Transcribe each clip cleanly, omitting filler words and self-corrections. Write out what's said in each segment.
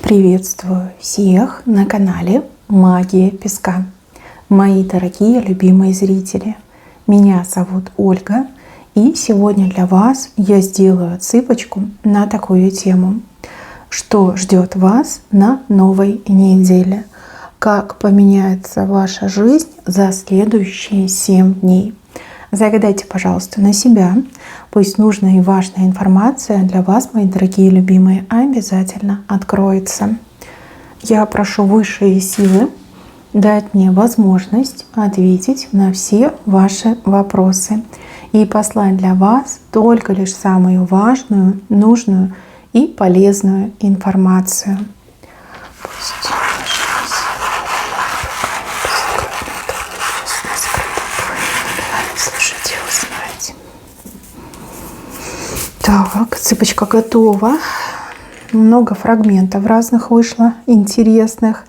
Приветствую всех на канале Магия Песка. Мои дорогие любимые зрители, меня зовут Ольга, и сегодня для вас я сделаю отсыпочку на такую тему. Что ждет вас на новой неделе? Как поменяется ваша жизнь за следующие 7 дней? Загадайте, пожалуйста, на себя. Пусть нужная и важная информация для вас, мои дорогие любимые, обязательно откроется. Я прошу высшие силы дать мне возможность ответить на все ваши вопросы и послать для вас только лишь самую важную, нужную и полезную информацию. Так, цыпочка готова. Много фрагментов разных вышло, интересных.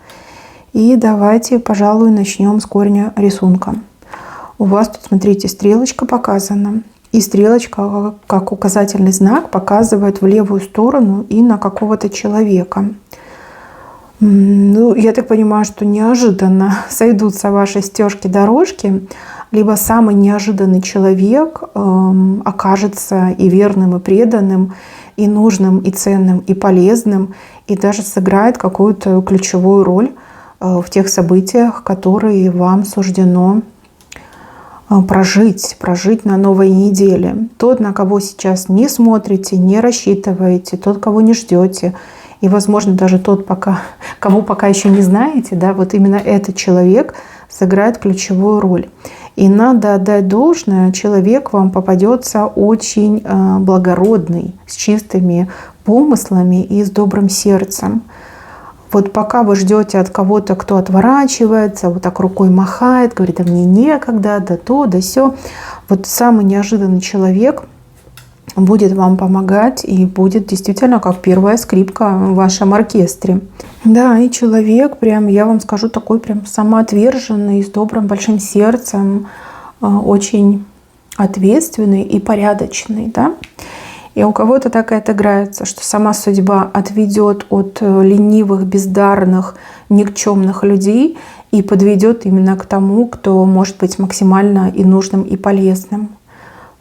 И давайте, пожалуй, начнем с корня рисунка. У вас тут, смотрите, стрелочка показана. И стрелочка, как указательный знак, показывает в левую сторону и на какого-то человека. Ну, я так понимаю, что неожиданно сойдутся ваши стежки-дорожки. Либо самый неожиданный человек окажется и верным, и преданным, и нужным, и ценным, и полезным, и даже сыграет какую-то ключевую роль в тех событиях, которые вам суждено прожить на новой неделе. Тот, на кого сейчас не смотрите, не рассчитываете, тот, кого не ждете, и, возможно, даже тот, кого пока еще не знаете, да, вот именно этот человек сыграет ключевую роль. И надо отдать должное, человек вам попадется очень благородный, с чистыми помыслами и с добрым сердцем. Вот пока вы ждете от кого-то, кто отворачивается, вот так рукой махает, говорит: а мне некогда, да то, да сё. Вот самый неожиданный человек будет вам помогать и будет действительно как первая скрипка в вашем оркестре. Да, и человек прям, я вам скажу, такой прям самоотверженный, с добрым большим сердцем, очень ответственный и порядочный, да. И у кого-то так и отыграется, что сама судьба отведет от ленивых, бездарных, никчемных людей и подведет именно к тому, кто может быть максимально и нужным, и полезным.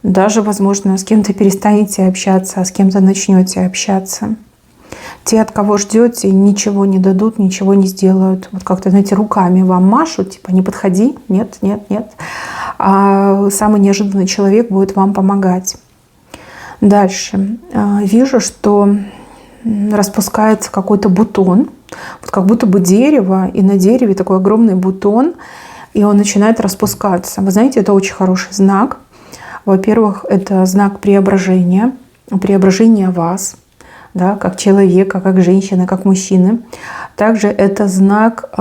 Даже, возможно, с кем-то перестанете общаться, а с кем-то начнете общаться. Те, от кого ждете, ничего не дадут, ничего не сделают. Вот как-то, знаете, руками вам машут, типа: не подходи, нет, нет, нет. А самый неожиданный человек будет вам помогать. Дальше. Вижу, что распускается какой-то бутон. Вот как будто бы дерево, и на дереве такой огромный бутон, и он начинает распускаться. Вы знаете, это очень хороший знак. Во-первых, это знак преображения вас, да, как человека, как женщины, как мужчины. Также это знак,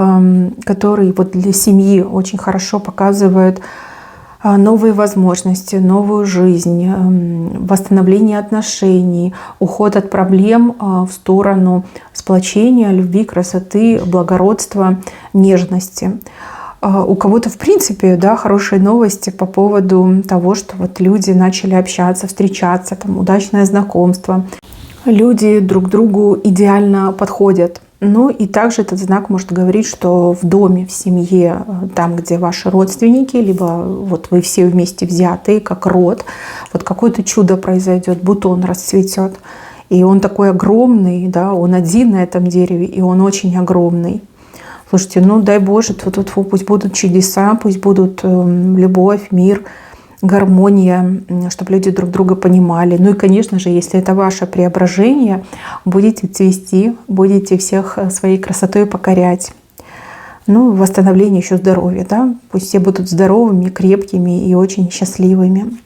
который вот для семьи очень хорошо показывает новые возможности, новую жизнь, восстановление отношений, уход от проблем в сторону сплочения, любви, красоты, благородства, нежности. У кого-то, в принципе, да, хорошие новости по поводу того, что вот люди начали общаться, встречаться, там, удачное знакомство. Люди друг другу идеально подходят. Ну и также этот знак может говорить, что в доме, в семье, там, где ваши родственники, либо вот вы все вместе взятые, как род, вот какое-то чудо произойдет, бутон расцветет. И он такой огромный, да, он один на этом дереве, и он очень огромный. Слушайте, ну дай Боже, пусть будут чудеса, пусть будут любовь, мир, гармония, чтобы люди друг друга понимали. Ну и, конечно же, если это ваше преображение, будете цвести, будете всех своей красотой покорять. Ну, восстановление еще здоровья, да? Пусть все будут здоровыми, крепкими и очень счастливыми.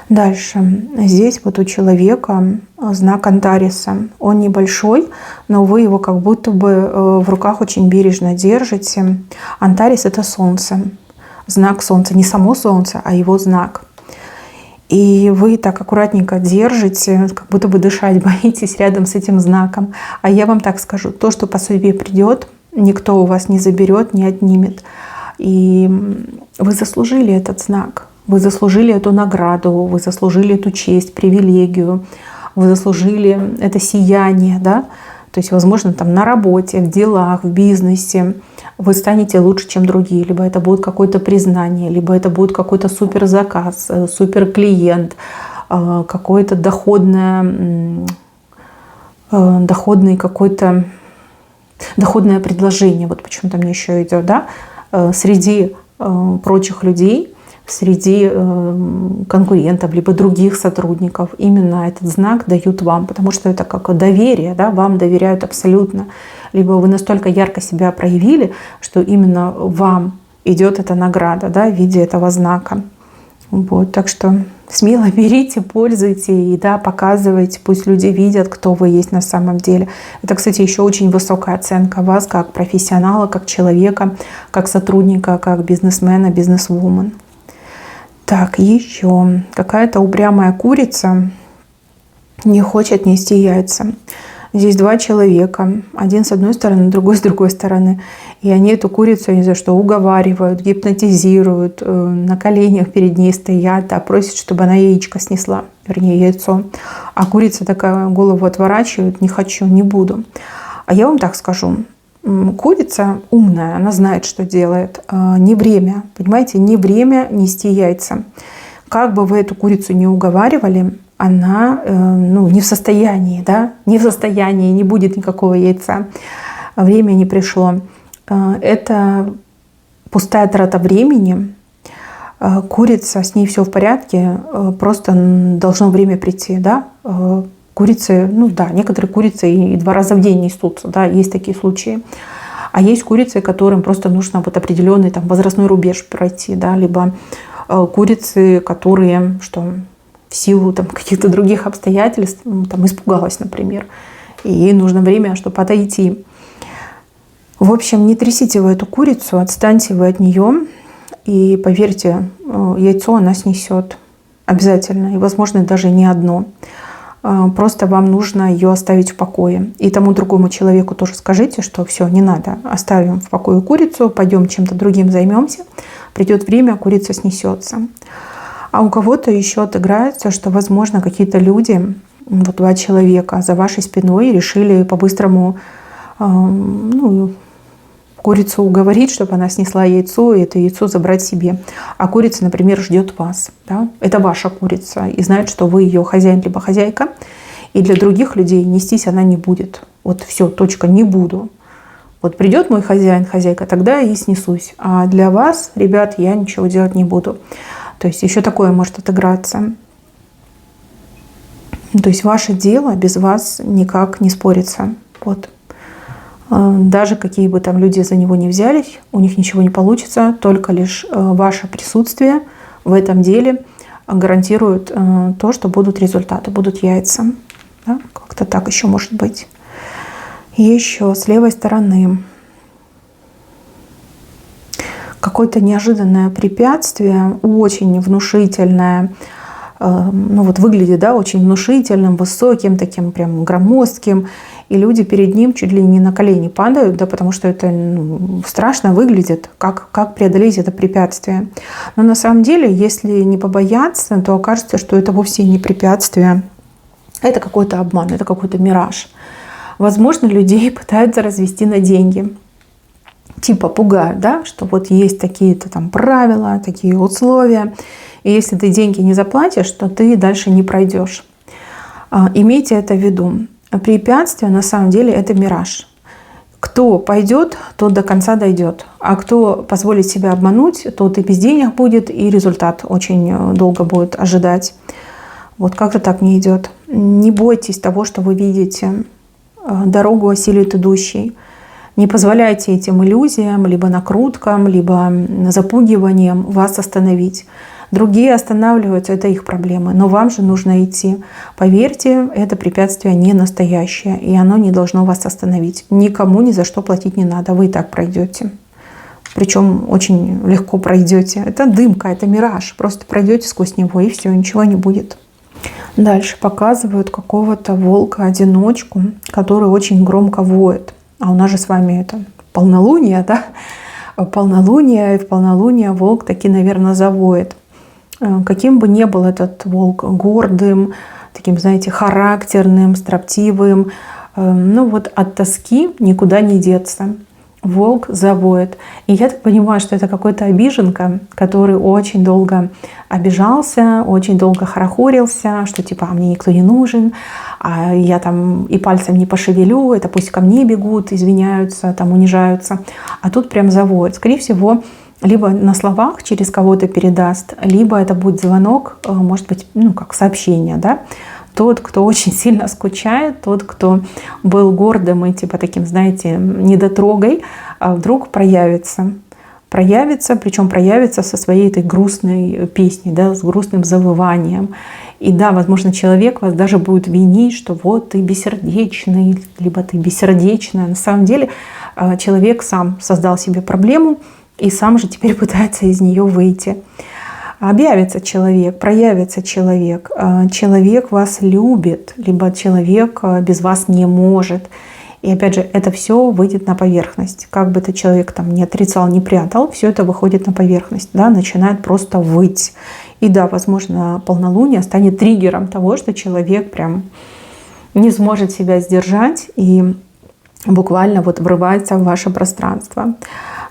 Дальше. Здесь вот у человека знак Антариса. Он небольшой, но вы его как будто бы в руках очень бережно держите. Антарис — это солнце. Знак солнца. Не само солнце, а его знак. И вы так аккуратненько держите, как будто бы дышать боитесь рядом с этим знаком. А я вам так скажу. То, что по судьбе придет, никто у вас не заберет, не отнимет. И вы заслужили этот знак. Вы заслужили эту награду, вы заслужили эту честь, привилегию, вы заслужили это сияние, да? То есть, возможно, там на работе, в делах, в бизнесе вы станете лучше, чем другие. Либо это будет какое-то признание, либо это будет какой-то суперзаказ, суперклиент, какое-то доходное предложение. Вот почему-то мне еще идет, да, среди прочих людей, среди конкурентов, либо других сотрудников. Именно этот знак дают вам, потому что это как доверие, да, вам доверяют абсолютно. Либо вы настолько ярко себя проявили, что именно вам идет эта награда, да, в виде этого знака. Вот, так что смело берите, пользуйтесь и, да, показывайте, пусть люди видят, кто вы есть на самом деле. Это, кстати, еще очень высокая оценка вас как профессионала, как человека, как сотрудника, как бизнесмена, бизнесвумен. Так, еще какая-то упрямая курица не хочет нести яйца. Здесь два человека, один с одной стороны, другой с другой стороны. И они эту курицу, не знаю, что уговаривают, гипнотизируют, на коленях перед ней стоят, да, просят, чтобы она яичко снесла, вернее, яйцо. А курица такая голову отворачивает: не хочу, не буду. А я вам так скажу, курица умная, она знает, что делает. Не время, понимаете, не время нести яйца. Как бы вы эту курицу не уговаривали, она не в состоянии, да, не в состоянии, не будет никакого яйца. Время не пришло. Это пустая трата времени. Курица, с ней все в порядке, просто должно время прийти, да. Курицы, некоторые курицы и 2 раза в день несутся, да, есть такие случаи. А есть курицы, которым просто нужно вот определенный там возрастной рубеж пройти, да, либо курицы, которые, в силу там каких-то других обстоятельств, там испугалась, например, и ей нужно время, чтобы отойти. В общем, не трясите вы эту курицу, отстаньте вы от нее, и поверьте, яйцо она снесет обязательно, и, возможно, даже не одно. Просто вам нужно ее оставить в покое. И тому другому человеку тоже скажите, что все, не надо, оставим в покое курицу, пойдем чем-то другим займемся, придет время, курица снесется. А у кого-то еще отыграется, что, возможно, какие-то люди, вот 2 человека за вашей спиной решили по-быстрому курицу уговорить, чтобы она снесла яйцо, и это яйцо забрать себе. А курица, например, ждет вас. Да? Это ваша курица, и знает, что вы ее хозяин либо хозяйка. И для других людей нестись она не будет. Вот все, точка, не буду. Вот придет мой хозяин, хозяйка, тогда и снесусь. А для вас, ребят, я ничего делать не буду. То есть еще такое может отыграться. То есть ваше дело без вас никак не спорится. Вот. Даже какие бы там люди за него не взялись, у них ничего не получится. Только лишь ваше присутствие в этом деле гарантирует то, что будут результаты, будут яйца. Да? Как-то так еще может быть. И еще с левой стороны какое-то неожиданное препятствие, очень внушительное, выглядит, да, очень внушительным, высоким, таким прям громоздким, и люди перед ним чуть ли не на колени падают, да, потому что это страшно выглядит, как преодолеть это препятствие. Но на самом деле, если не побояться, то окажется, что это вовсе не препятствие, это какой-то обман, это какой-то мираж. Возможно, людей пытаются развести на деньги. Типа пугают, да, что вот есть такие-то там правила, такие условия, и если ты деньги не заплатишь, то ты дальше не пройдешь. Имейте это в виду. Препятствие на самом деле это мираж. Кто пойдет, тот до конца дойдет. А кто позволит себя обмануть, тот и без денег будет, и результат очень долго будет ожидать. Вот как-то так не идет. Не бойтесь того, что вы видите. Дорогу осилит идущий. Не позволяйте этим иллюзиям, либо накруткам, либо запугиваниям вас остановить. Другие останавливаются, это их проблемы. Но вам же нужно идти. Поверьте, это препятствие не настоящее, и оно не должно вас остановить. Никому ни за что платить не надо, вы и так пройдете. Причем очень легко пройдете. Это дымка, это мираж. Просто пройдете сквозь него, и все, ничего не будет. Дальше показывают какого-то волка-одиночку, который очень громко воет. А у нас же с вами это полнолуние, да? Полнолуние, и в полнолуние волк таки, наверное, завоет. Каким бы ни был этот волк, гордым, таким, знаете, характерным, строптивым, Ну вот от тоски никуда не деться. Волк завоет. И я так понимаю, что это какой-то обиженка, который очень долго обижался, очень долго хорохорился, что типа мне никто не нужен, а я там и пальцем не пошевелю, это пусть ко мне бегут, извиняются, там унижаются. А тут прям завоет. Скорее всего, либо на словах через кого-то передаст, либо это будет звонок, может быть, ну как сообщение, да. Тот, кто очень сильно скучает, тот, кто был гордым и типа таким, знаете, недотрогой, вдруг проявится. Проявится, причем проявится со своей этой грустной песней, да, с грустным завыванием. И да, возможно, человек вас даже будет винить, что вот ты бессердечный, либо ты бессердечная. На самом деле человек сам создал себе проблему и сам же теперь пытается из нее выйти. Объявится человек, проявится человек, человек вас любит, либо человек без вас не может. И опять же, это все выйдет на поверхность. Как бы этот человек там не отрицал, не прятал, все это выходит на поверхность, да, начинает просто выть. И да, возможно, полнолуние станет триггером того, что человек прям не сможет себя сдержать и буквально вот врывается в ваше пространство.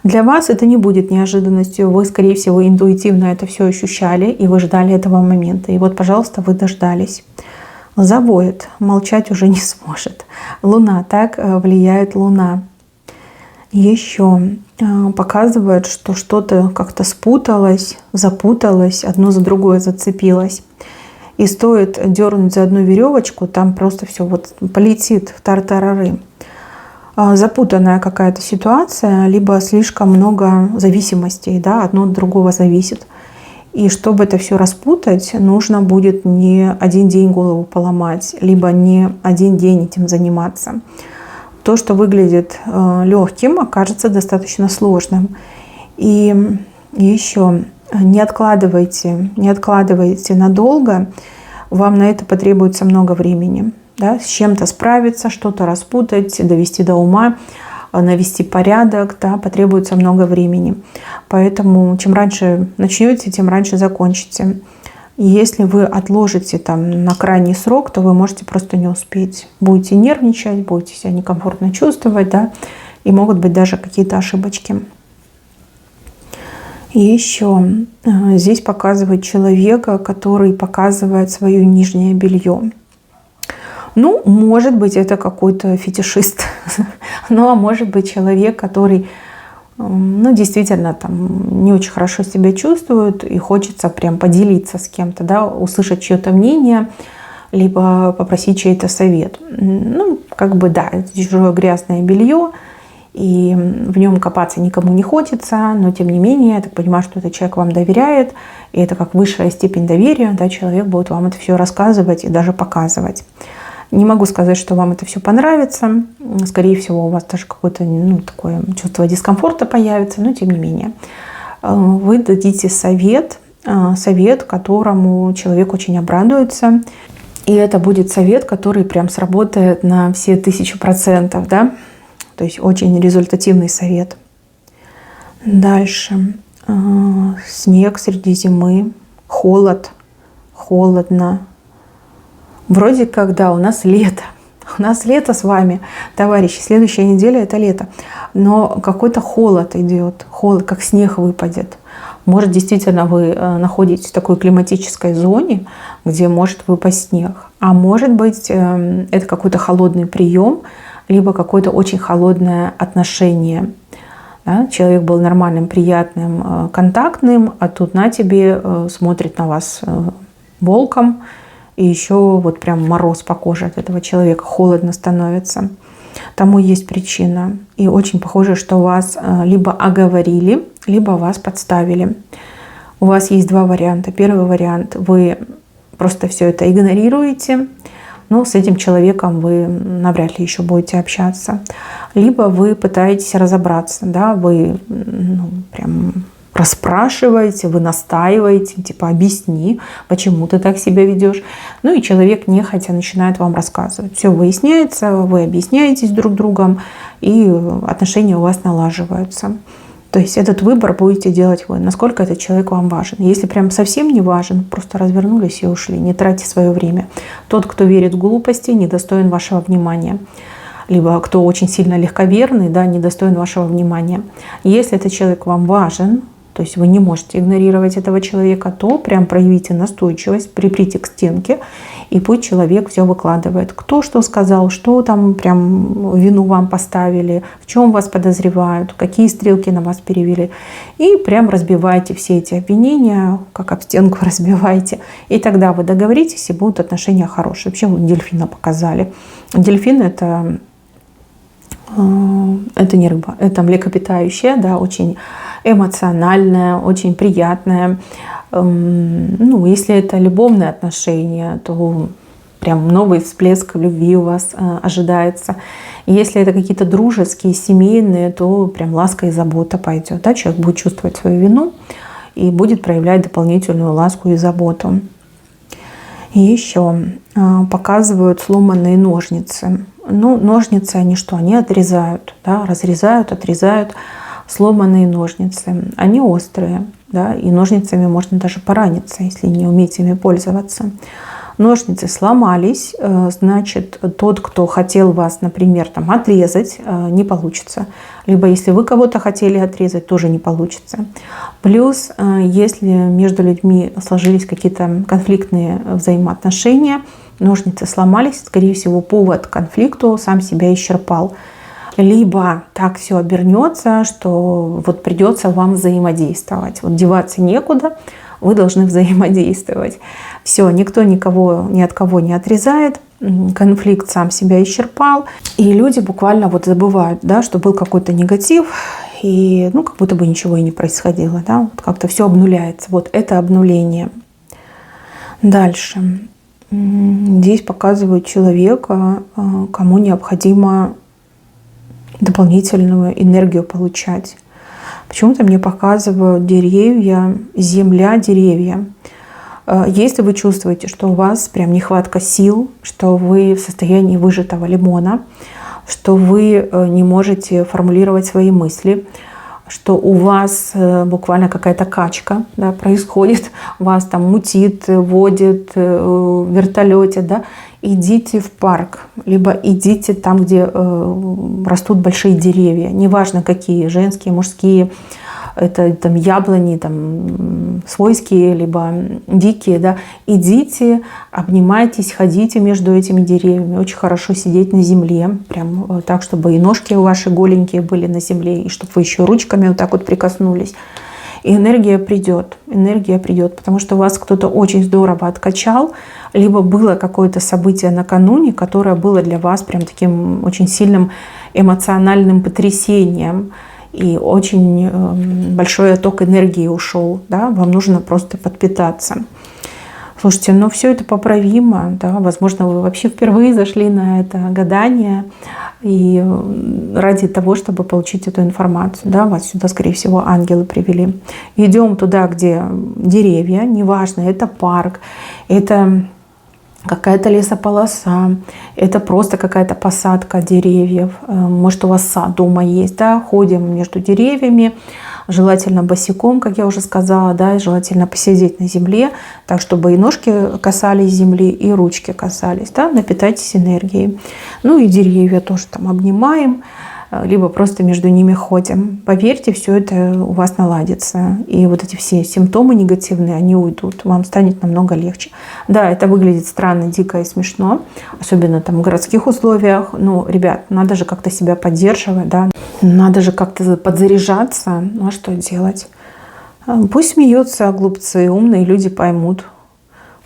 Для вас это не будет неожиданностью. Вы, скорее всего, интуитивно это все ощущали, и вы ждали этого момента. И вот, пожалуйста, вы дождались. Завоет, молчать уже не сможет. Луна, так влияет Луна. Еще показывает, что что-то как-то спуталось, запуталось, одно за другое зацепилось. И стоит дернуть за одну веревочку, там просто все вот полетит в тартарары. Запутанная какая-то ситуация, либо слишком много зависимостей, да, одно от другого зависит. И чтобы это все распутать, нужно будет не один день голову поломать, либо не один день этим заниматься. То, что выглядит легким, окажется достаточно сложным. И еще не откладывайте надолго, вам на это потребуется много времени. Да, с чем-то справиться, что-то распутать, довести до ума, навести порядок, да, потребуется много времени. Поэтому чем раньше начнете, тем раньше закончите. И если вы отложите там на крайний срок, то вы можете просто не успеть. Будете нервничать, будете себя некомфортно чувствовать, да, и могут быть даже какие-то ошибочки. И еще здесь показывает человека, который показывает свое нижнее белье. Ну, может быть, это какой-то фетишист. Ну, а может быть, человек, который, ну, действительно, там, не очень хорошо себя чувствует и хочется прям поделиться с кем-то, да, услышать чье-то мнение, либо попросить чей-то совет. Ну, как бы, да, это чужое грязное белье, и в нем копаться никому не хочется, но, тем не менее, я так понимаю, что этот человек вам доверяет, и это как высшая степень доверия, да, человек будет вам это все рассказывать и даже показывать. Не могу сказать, что вам это все понравится. Скорее всего, у вас даже какое-то, ну, такое чувство дискомфорта появится, но тем не менее. Вы дадите совет, которому человек очень обрадуется. И это будет совет, который прям сработает на все 1000%, да? То есть очень результативный совет. Дальше. Снег среди зимы, холод, холодно. Вроде как, да, у нас лето. У нас лето с вами, товарищи. Следующая неделя — это лето. Но какой-то холод идет. Холод, как снег выпадет. Может, действительно, вы находитесь в такой климатической зоне, где может выпасть снег. А может быть, это какой-то холодный прием, либо какое-то очень холодное отношение. Да? Человек был нормальным, приятным, контактным, а тут на тебе смотрит на вас волком. И еще вот прям мороз по коже от этого человека, холодно становится. Тому есть причина. И очень похоже, что вас либо оговорили, либо вас подставили. У вас есть два варианта. Первый вариант — вы просто все это игнорируете. Но с этим человеком вы навряд ли еще будете общаться. Либо вы пытаетесь разобраться. Да? Вы прям расспрашиваете, вы настаиваете, типа объясни, почему ты так себя ведешь. Ну и человек нехотя начинает вам рассказывать. Все выясняется, вы объясняетесь друг другом, и отношения у вас налаживаются. То есть этот выбор будете делать вы, насколько этот человек вам важен. Если прям совсем не важен, просто развернулись и ушли, не тратьте свое время. Тот, кто верит в глупости, недостоин вашего внимания. Либо кто очень сильно легковерный, да, недостоин вашего внимания. Если этот человек вам важен, то есть вы не можете игнорировать этого человека, то прям проявите настойчивость, приприте к стенке, и пусть человек все выкладывает. Кто что сказал, что там прям вину вам поставили, в чем вас подозревают, какие стрелки на вас перевели. И прям разбивайте все эти обвинения, как об стенку разбивайте. И тогда вы договоритесь, и будут отношения хорошие. Вообще вы дельфина показали. Дельфин это не рыба, это млекопитающее, да, очень эмоциональное, очень приятное. Ну, если это любовные отношения, то прям новый всплеск любви у вас ожидается. Если это какие-то дружеские, семейные, то прям ласка и забота пойдет. Да? Человек будет чувствовать свою вину и будет проявлять дополнительную ласку и заботу. И еще показывают сломанные ножницы. Ну, ножницы, они что? Они отрезают, да? Разрезают, отрезают. Сломанные ножницы, они острые, да? И ножницами можно даже пораниться, если не уметь ими пользоваться. Ножницы сломались, значит, тот, кто хотел вас, например, там, отрезать, не получится. Либо если вы кого-то хотели отрезать, тоже не получится. Плюс, если между людьми сложились какие-то конфликтные взаимоотношения, ножницы сломались, скорее всего, повод к конфликту сам себя исчерпал. Либо так все обернется, что вот придется вам взаимодействовать. Вот деваться некуда, вы должны взаимодействовать. Все, никто никого ни от кого не отрезает, конфликт сам себя исчерпал. И люди буквально вот забывают, да, что был какой-то негатив, и ну, как будто бы ничего и не происходило. Да? Вот как-то все обнуляется. Вот это обнуление. Дальше. Здесь показывают человека, кому необходимо дополнительную энергию получать. Почему-то мне показывают деревья, земля, деревья. Если вы чувствуете, что у вас прям нехватка сил, что вы в состоянии выжатого лимона, что вы не можете формулировать свои мысли, что у вас буквально какая-то качка, да, происходит, вас там мутит, водит в вертолете, да, идите в парк, либо идите там, где растут большие деревья, неважно какие, женские, мужские, это там яблони, там свойские, либо дикие, да, идите, обнимайтесь, ходите между этими деревьями. Очень хорошо сидеть на земле, прям так, чтобы и ножки ваши голенькие были на земле, и чтобы вы еще ручками вот так вот прикоснулись. И энергия придет, потому что вас кто-то очень здорово откачал, либо было какое-то событие накануне, которое было для вас прям таким очень сильным эмоциональным потрясением, и очень большой отток энергии ушел, да? Вам нужно просто подпитаться. Слушайте, ну все это поправимо, да? Возможно, вы вообще впервые зашли на это гадание, и ради того, чтобы получить эту информацию, да, вас сюда, скорее всего, ангелы привели. Идем туда, где деревья, неважно, это парк, это какая-то лесополоса, это просто какая-то посадка деревьев. Может, у вас сад дома есть, да, ходим между деревьями, желательно босиком, как я уже сказала, да, и желательно посидеть на земле, так, чтобы и ножки касались земли, и ручки касались, да, напитайтесь энергией. Ну и деревья тоже там обнимаем, либо просто между ними ходим. Поверьте, все это у вас наладится. И вот эти все симптомы негативные, они уйдут. Вам станет намного легче. Да, это выглядит странно, дико и смешно. Особенно там в городских условиях. Но, ребят, надо же как-то себя поддерживать, да. Надо же как-то подзаряжаться. Ну а что делать? Пусть смеются глупцы, умные люди поймут.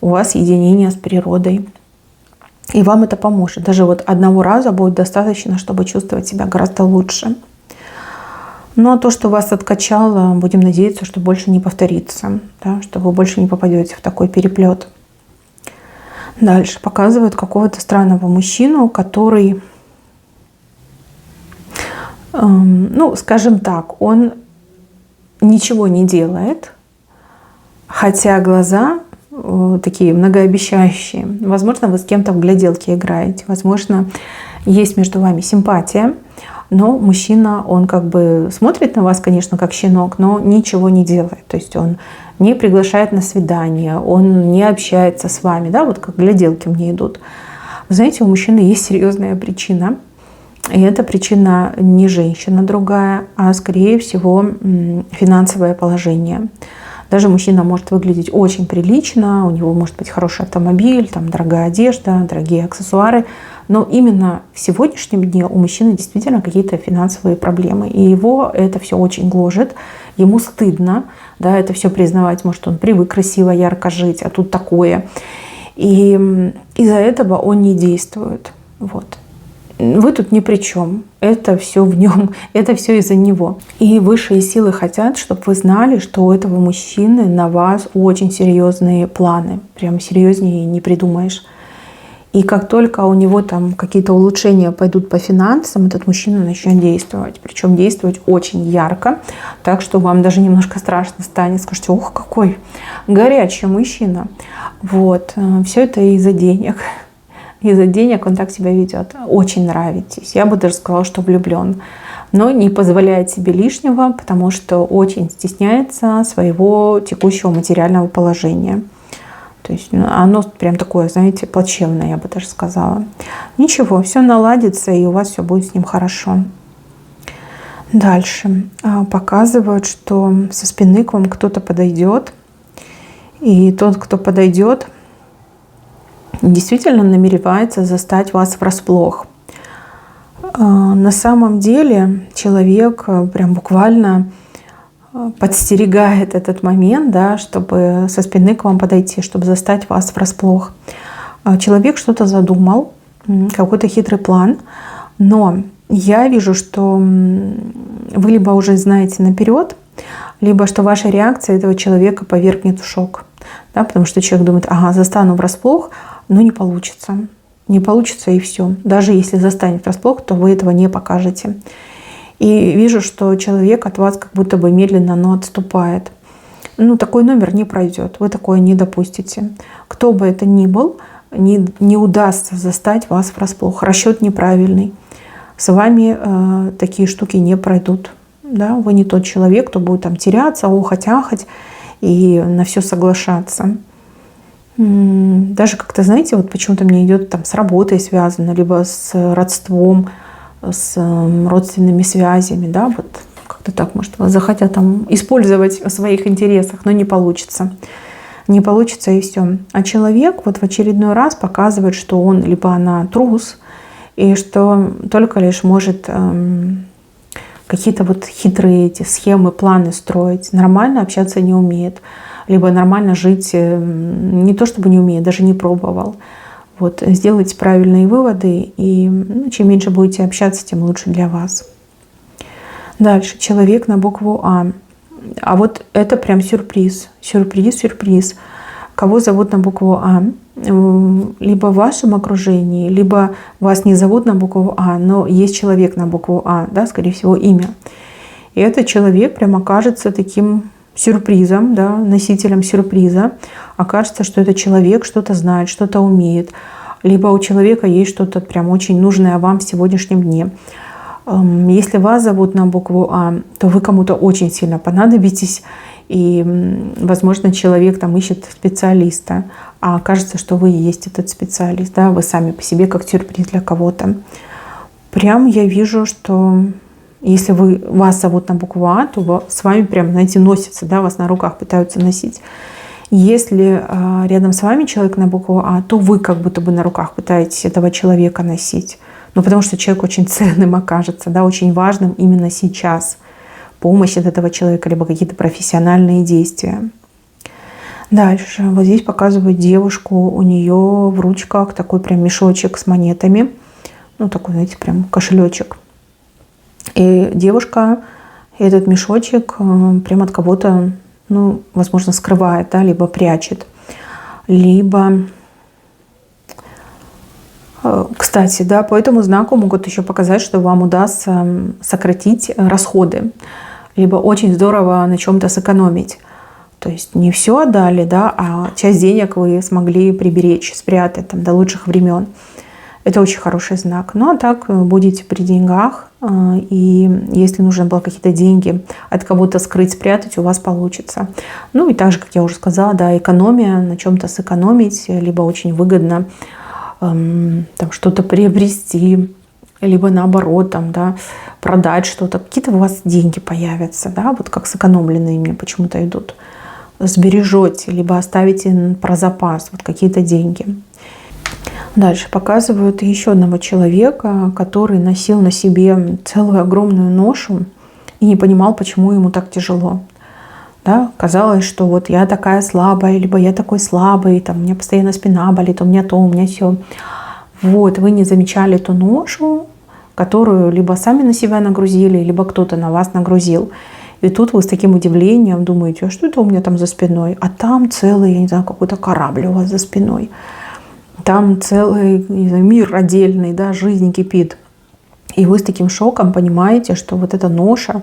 У вас единение с природой. И вам это поможет. Даже вот одного раза будет достаточно, чтобы чувствовать себя гораздо лучше. Ну а то, что вас откачало, будем надеяться, что больше не повторится. Да, что вы больше не попадете в такой переплет. Дальше показывают какого-то странного мужчину, который, ну, скажем так, он ничего не делает, хотя глаза такие многообещающие. Возможно, вы с кем-то в гляделке играете. Возможно, есть между вами симпатия. но мужчина, он как бы смотрит на вас, конечно, как щенок, но ничего не делает. То есть он не приглашает на свидание, он не общается с вами, да, вот как гляделки мне идут. Вы знаете, у мужчины есть серьезная причина. И эта причина не женщина другая, а скорее всего финансовое положение. Даже мужчина может выглядеть очень прилично, у него может быть хороший автомобиль, там, дорогая одежда, дорогие аксессуары, но именно в сегодняшнем дне у мужчины действительно какие-то финансовые проблемы, и его это все очень гложет, ему стыдно, да, это все признавать, может, он привык красиво, ярко жить, а тут такое, и из-за этого он не действует, вот. Вы тут ни при чем. Это все в нем, это все из-за него. И высшие силы хотят, чтобы вы знали, что у этого мужчины на вас очень серьезные планы. Прям серьезнее не придумаешь. И как только у него там какие-то улучшения пойдут по финансам, этот мужчина начнет действовать. Причем действовать очень ярко, так что вам даже немножко страшно станет. Скажете: ух, какой горячий мужчина. Вот. Все это из-за денег. Из-за денег он так себя ведет. Очень нравитесь. Я бы даже сказала, что влюблен. Но не позволяет себе лишнего, потому что очень стесняется своего текущего материального положения. То есть оно прям такое, знаете, плачевное, я бы даже сказала. Ничего, все наладится, и у вас все будет с ним хорошо. Дальше. Показывают, что со спины к вам кто-то подойдет. И тот, кто подойдет, действительно намеревается застать вас врасплох. На самом деле человек прям буквально подстерегает этот момент, да, чтобы со спины к вам подойти, чтобы застать вас врасплох. Человек что-то задумал, какой-то хитрый план, но я вижу, что вы либо уже знаете наперед, либо что ваша реакция этого человека повергнет в шок. Да, потому что человек думает: ага, застану врасплох, но не получится. Не получится, и все. Даже если застанет врасплох, то вы этого не покажете. И вижу, что человек от вас как будто бы медленно, но отступает. Такой номер не пройдет. Вы такое не допустите. Кто бы это ни был, не удастся застать вас врасплох. Расчет неправильный. С вами такие штуки не пройдут. Да? Вы не тот человек, кто будет там теряться, охать-ахать и на все соглашаться. Даже как-то, знаете, вот почему-то мне идет там с работой связано, либо с родством, с родственными связями, да, вот как-то так, может, вас захотят там использовать в своих интересах, но не получится. Не получится, и все. А человек вот в очередной раз показывает, что он либо она трус, и что только лишь может какие-то вот хитрые эти схемы, планы строить, нормально общаться не умеет. Либо нормально жить не то чтобы не умеет, даже не пробовал. Вот, сделайте правильные выводы, и чем меньше будете общаться, тем лучше для вас. Дальше. Человек на букву А. А вот это прям сюрприз. Сюрприз. Кого зовут на букву А? Либо в вашем окружении, либо вас не зовут на букву А, но есть человек на букву А, да, скорее всего, имя. И этот человек прям окажется таким сюрпризом, да, носителем сюрприза. Окажется, что этот человек что-то знает, что-то умеет. Либо у человека есть что-то прям очень нужное вам в сегодняшнем дне. Если вас зовут на букву А, то вы кому-то очень сильно понадобитесь. И, возможно, человек там ищет специалиста. А окажется, что вы и есть этот специалист. Да? Вы сами по себе как сюрприз для кого-то. Прям я вижу, что если вас зовут на букву А, то с вами прям, знаете, носятся, да, вас на руках пытаются носить. Если рядом с вами человек на букву А, то вы как будто бы на руках пытаетесь этого человека носить. Потому что человек очень ценным окажется, да, очень важным именно сейчас. Помощь от этого человека, либо какие-то профессиональные действия. Дальше. Вот здесь показывают девушку, у нее в ручках такой прям мешочек с монетами. Такой, знаете, прям кошелечек. И девушка этот мешочек прям от кого-то, возможно, скрывает, да, либо прячет. Либо, кстати, да, по этому знаку могут еще показать, что вам удастся сократить расходы. Либо очень здорово на чем-то сэкономить. То есть не все отдали, да, а часть денег вы смогли приберечь, спрятать там до лучших времен. Это очень хороший знак. А так будете при деньгах, И если нужно было какие-то деньги от кого-то скрыть, спрятать, у вас получится. Ну и также, как я уже сказала, да, экономия, на чем-то сэкономить, либо очень выгодно там что-то приобрести, либо наоборот, там, да, продать что-то. Какие-то у вас деньги появятся, да, вот как сэкономленные мне почему-то идут. Сбережете, либо оставите про запас вот какие-то деньги. Дальше показывают еще одного человека, который носил на себе целую огромную ношу и не понимал, почему ему так тяжело. Да? Казалось, что вот я такая слабая, либо я такой слабый, там, у меня постоянно спина болит, у меня то, у меня все. Вот, вы не замечали эту ношу, которую либо сами на себя нагрузили, либо кто-то на вас нагрузил. И тут вы с таким удивлением думаете, а что это у меня там за спиной? А там целый, я не знаю, какой-то корабль у вас за спиной. Там целый, не знаю, мир отдельный, да, жизнь кипит. И вы с таким шоком понимаете, что вот эта ноша,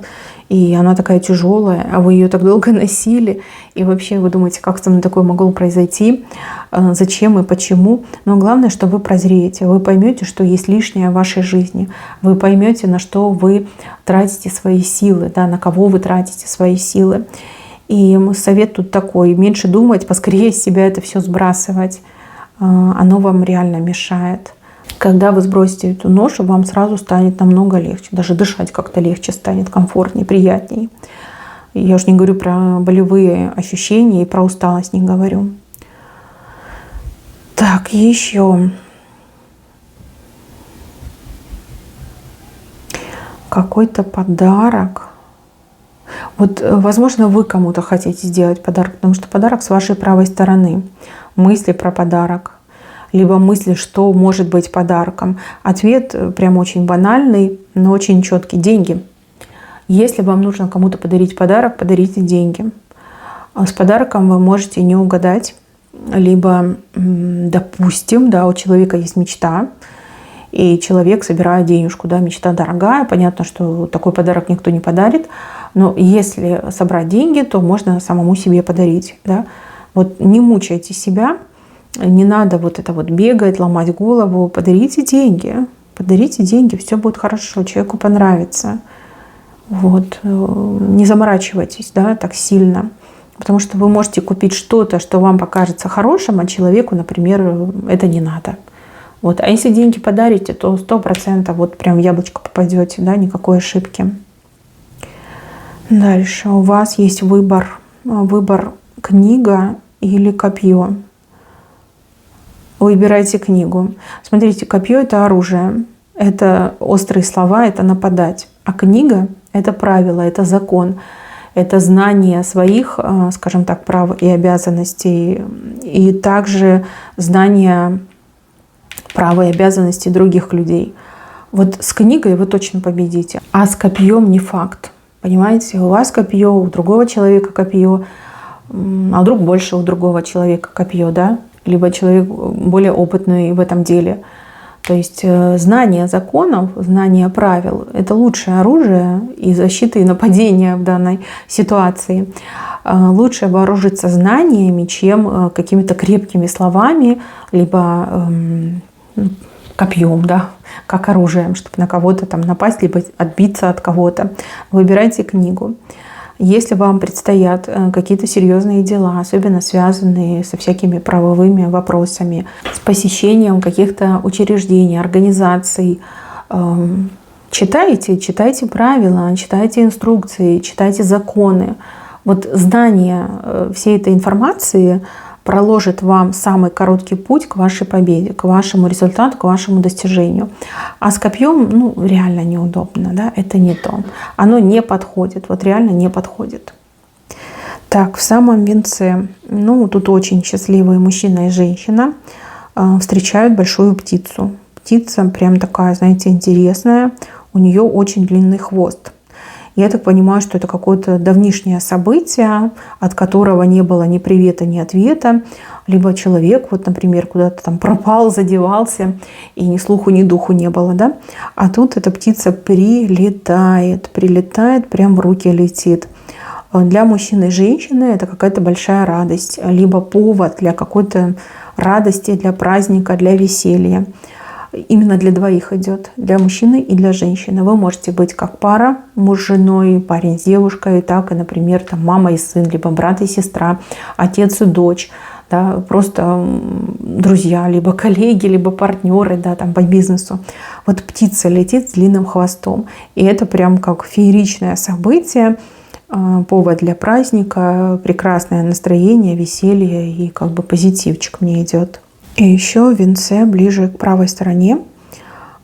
и она такая тяжелая, а вы ее так долго носили, и вообще вы думаете, как со мной такое могло произойти, зачем и почему. Но главное, что вы прозреете, вы поймете, что есть лишнее в вашей жизни, вы поймете, на что вы тратите свои силы, да, на кого вы тратите свои силы. И совет тут такой: меньше думать, поскорее с себя это все сбрасывать. Оно вам реально мешает. Когда вы сбросите эту ношу, вам сразу станет намного легче. Даже дышать как-то легче станет, комфортнее, приятнее. Я уж не говорю про болевые ощущения и про усталость не говорю. Так, еще. Какой-то подарок. Вот, возможно, вы кому-то хотите сделать подарок, потому что подарок с вашей правой стороны. Мысли про подарок, либо мысли, что может быть подарком. Ответ прям очень банальный, но очень четкий. Деньги. Если вам нужно кому-то подарить подарок, подарите деньги. С подарком вы можете не угадать. Либо, допустим, да, у человека есть мечта, и человек собирает денежку. Да, мечта дорогая, понятно, что такой подарок никто не подарит. Но если собрать деньги, то можно самому себе подарить. Да? Вот не мучайте себя, не надо вот это вот бегать, ломать голову. Подарите деньги, все будет хорошо, человеку понравится. Вот. Не заморачивайтесь, да, так сильно. Потому что вы можете купить что-то, что вам покажется хорошим, а человеку, например, это не надо. Вот. А если деньги подарите, то 100% вот прям в яблочко попадете, да, никакой ошибки. Дальше у вас есть выбор. Выбор: книга или копье. Выбирайте книгу. Смотрите, копье — это оружие, это острые слова, это нападать. А книга — это правило, это закон, это знание своих, скажем так, прав и обязанностей, и также знание прав и обязанностей других людей. Вот с книгой вы точно победите, а с копьем не факт. Понимаете, у вас копье, у другого человека копье, а вдруг больше у другого человека копье, да? Либо человек более опытный в этом деле. То есть знание законов, знание правил — это лучшее оружие и защиты, и нападения в данной ситуации. Лучше вооружиться знаниями, чем какими-то крепкими словами, либо копьем, да, как оружием, чтобы на кого-то там напасть, либо отбиться от кого-то. Выбирайте книгу. Если вам предстоят какие-то серьезные дела, особенно связанные со всякими правовыми вопросами, с посещением каких-то учреждений, организаций, читайте правила, читайте инструкции, читайте законы. Вот знание всей этой информации проложит вам самый короткий путь к вашей победе, к вашему результату, к вашему достижению. А с копьем, реально неудобно, да, это не то. Оно не подходит, вот реально не подходит. Так, в самом венце, тут очень счастливые мужчина и женщина встречают большую птицу. Птица прям такая, знаете, интересная, у нее очень длинный хвост. Я так понимаю, что это какое-то давнишнее событие, от которого не было ни привета, ни ответа. Либо человек, вот, например, куда-то там пропал, задевался, и ни слуху, ни духу не было. Да? А тут эта птица прилетает, прям в руки летит. Для мужчины и женщины это какая-то большая радость, либо повод для какой-то радости, для праздника, для веселья. именно для двоих идет, для мужчины и для женщины. Вы можете быть как пара, муж с женой, парень с девушкой, так и, например, там, мама и сын, либо брат и сестра, отец и дочь, да, просто друзья, либо коллеги, либо партнеры, да, там, по бизнесу. Вот птица летит с длинным хвостом, и это прям как фееричное событие, повод для праздника, прекрасное настроение, веселье и как бы позитивчик мне идет. И еще в венце ближе к правой стороне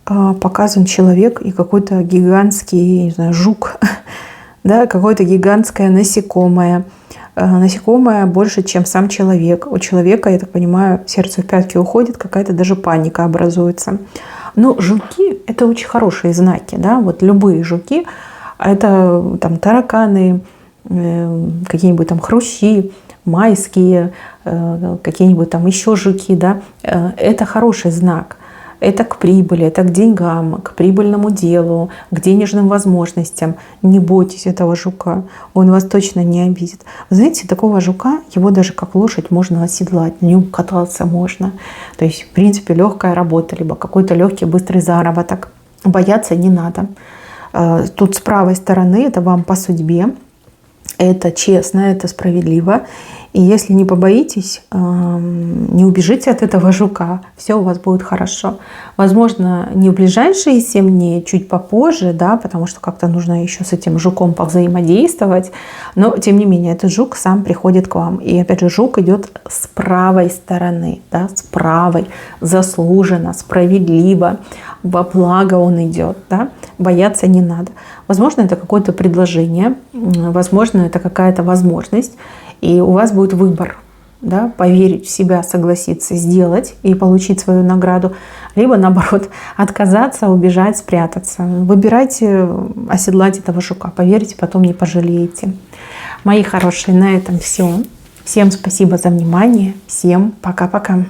показан человек и какой-то гигантский, не знаю, жук, да, какое-то гигантское насекомое. Насекомое больше, чем сам человек. У человека, я так понимаю, сердце в пятки уходит, какая-то даже паника образуется. Но жуки – это очень хорошие знаки, да, вот любые жуки, это там тараканы, какие-нибудь там хрущи, майские, какие-нибудь там еще жуки, да, это хороший знак. Это к прибыли, это к деньгам, к прибыльному делу, к денежным возможностям. Не бойтесь этого жука, он вас точно не обидит. Вы знаете, такого жука, его даже как лошадь можно оседлать, на нем кататься можно. То есть, в принципе, легкая работа, либо какой-то легкий, быстрый заработок. Бояться не надо. Тут с правой стороны это вам по судьбе. Это честно, это справедливо. И если не побоитесь, не убежите от этого жука, все у вас будет хорошо. Возможно, не в ближайшие 7 дней, чуть попозже, да, потому что как-то нужно еще с этим жуком повзаимодействовать. Но, тем не менее, этот жук сам приходит к вам. И, опять же, жук идет с правой стороны, да, с правой, заслуженно, справедливо, во благо он идет, да. Бояться не надо. Возможно, это какое-то предложение, возможно, это какая-то возможность. И у вас будет выбор, да, поверить в себя, согласиться сделать и получить свою награду, либо наоборот отказаться, убежать, спрятаться. Выбирайте оседлать этого жука, поверьте, потом не пожалеете. Мои хорошие, на этом все. Всем спасибо за внимание, всем пока-пока.